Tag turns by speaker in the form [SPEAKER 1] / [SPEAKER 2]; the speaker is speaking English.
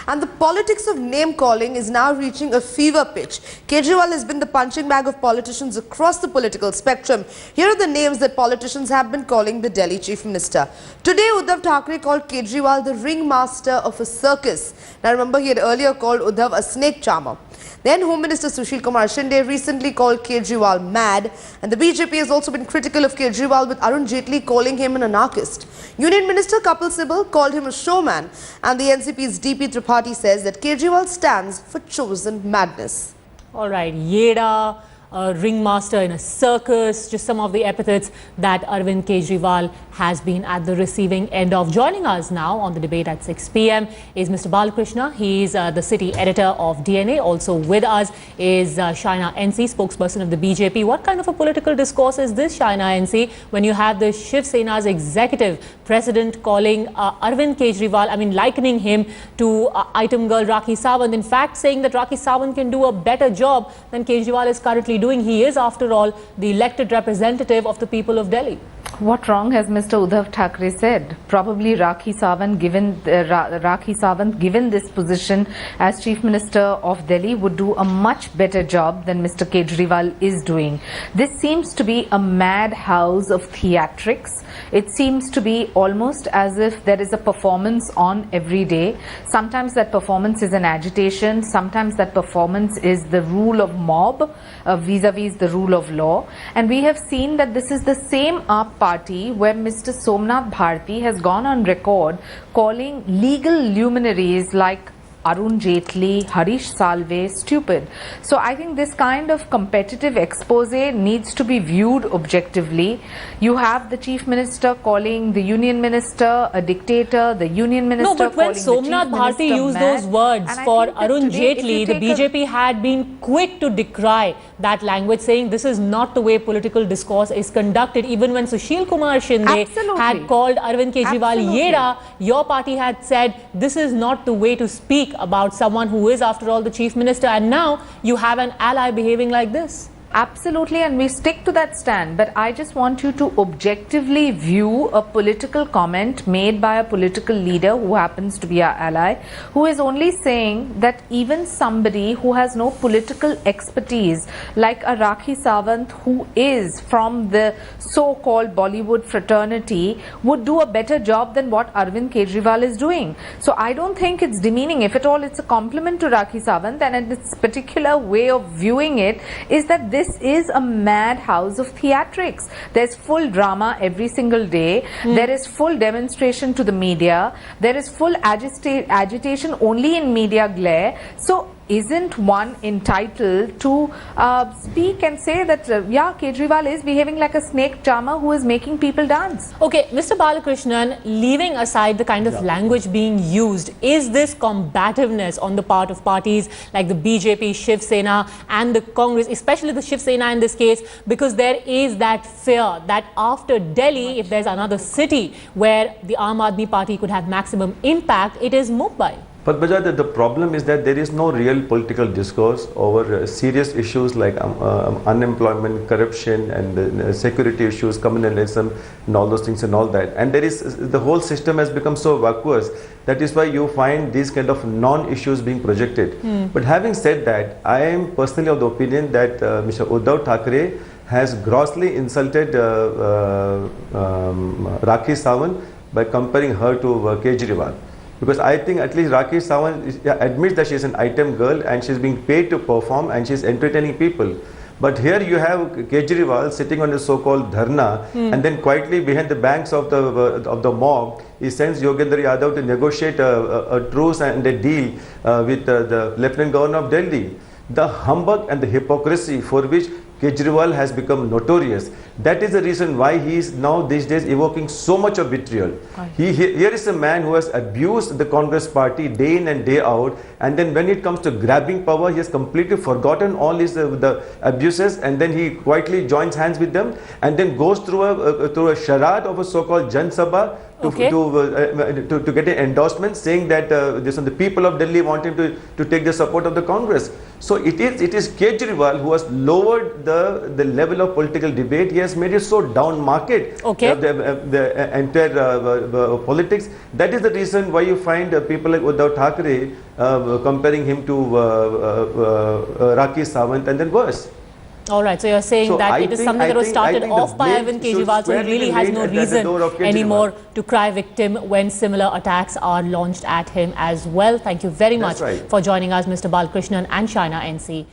[SPEAKER 1] And the politics of name-calling is now reaching a fever pitch. Kejriwal has been the punching bag of politicians across the political spectrum. Here are the names that politicians have been calling the Delhi Chief Minister. Today, Uddhav Thackeray called Kejriwal the ringmaster of a circus. Now remember, he had earlier called Uddhav a snake charmer. Then Home Minister Sushil Kumar Shinde recently called Kejriwal mad, and the BJP has also been critical of Kejriwal, with Arun Jaitley calling him an anarchist. Union Minister Kapil Sibal called him a showman, and the NCP's DP Tripathi says that Kejriwal stands for chosen madness.
[SPEAKER 2] All right, Yeda, ringmaster in a circus, just some of the epithets that Arvind Kejriwal has been at the receiving end of. Joining us now on the debate at 6 p.m. is Mr. Balakrishna. He's the city editor of DNA. Also with us is Shaina NC, spokesperson of the BJP. What kind of a political discourse is this, Shaina NC, when you have the Shiv Sena's executive president calling Arvind Kejriwal, likening him to item girl Rakhi Sawant, in fact saying that Rakhi Sawant can do a better job than Kejriwal is currently doing. He is, after all, the elected representative of the people of Delhi.
[SPEAKER 3] What wrong has Mr. Uddhav Thackeray said? Probably Rakhi Sawant, given this position as Chief Minister of Delhi, would do a much better job than Mr. Kejriwal is doing. This seems to be a madhouse of theatrics. It seems to be almost as if there is a performance on every day. Sometimes that performance is an agitation. Sometimes that performance is the rule of mob vis-a-vis the rule of law. And we have seen that this is the same party where Mr. Somnath Bharti has gone on record calling legal luminaries like Arun Jaitley, Harish Salve stupid. So I think this kind of competitive expose needs to be viewed objectively. You have the Chief Minister calling the Union Minister a dictator, the Union Minister
[SPEAKER 2] calling the Chief Minister mad. No, but when Somnath Bharti used those words for Arun Jaitley, the BJP had been quick to decry that language, saying this is not the way political discourse is conducted. Even when Sushil Kumar Shinde had called Arvind Kejriwal Yeda, your party had said this is not the way to speak about someone who is, after all, the Chief Minister, and now you have an ally behaving like this.
[SPEAKER 3] Absolutely, and we stick to that stand. But I just want you to objectively view a political comment made by a political leader who happens to be our ally, who is only saying that even somebody who has no political expertise, like a Rakhi Sawant, who is from the so-called Bollywood fraternity, would do a better job than what Arvind Kejriwal is doing. So I don't think it's demeaning. If at all, it's a compliment to Rakhi Sawant, and its particular way of viewing it is that this is a madhouse of theatrics. There's full drama every single day. There is full demonstration to the media. There is full agitation only in media glare. So isn't one entitled to speak and say that, yeah, Kejriwal is behaving like a snake charmer who is making people dance?
[SPEAKER 2] Okay, Mr. Balakrishnan, leaving aside the kind of language being used, is this combativeness on the part of parties like the BJP, Shiv Sena and the Congress, especially the Shiv Sena in this case, because there is that fear that after Delhi, if there's another city where the Aam Aadmi Party could have maximum impact, it is Mumbai.
[SPEAKER 4] But Bajaj, the problem is that there is no real political discourse over serious issues like unemployment, corruption and security issues, communalism and all those things and all that. And the whole system has become so vacuous. That is why you find these kind of non-issues being projected. But having said that, I am personally of the opinion that Mr. Uddhav Thackeray has grossly insulted Rakhi Sawant by comparing her to Kejriwal. Because I think at least Rakhi Sawant admits that she is an item girl and she is being paid to perform and she is entertaining people. But here you have Kejriwal sitting on the so-called dharna and then quietly behind the banks of the mob, he sends Yogendra Yadav to negotiate a truce and a deal with the Lieutenant Governor of Delhi. The humbug and the hypocrisy for which Kejriwal has become notorious. That is the reason why he is now these days evoking so much of vitriol. Here is a man who has abused the Congress party day in and day out, and then when it comes to grabbing power, he has completely forgotten all his the abuses, and then he quietly joins hands with them and then goes through a charade of a so-called Jan Sabha to get an endorsement saying that the people of Delhi want him to take the support of the Congress. So it is Kejriwal who has lowered the level of political debate. He has made it so down market. The entire politics. That is the reason why you find people like Uddhav Thackeray comparing him to Rakhi Sawant and then worse.
[SPEAKER 2] All right, so you're saying that it is something that was started off by Arvind Kerwal, so he really has no reason anymore to cry victim when similar attacks are launched at him as well. Thank you very much for joining us, Mr. Balkrishnan and Shaina NC.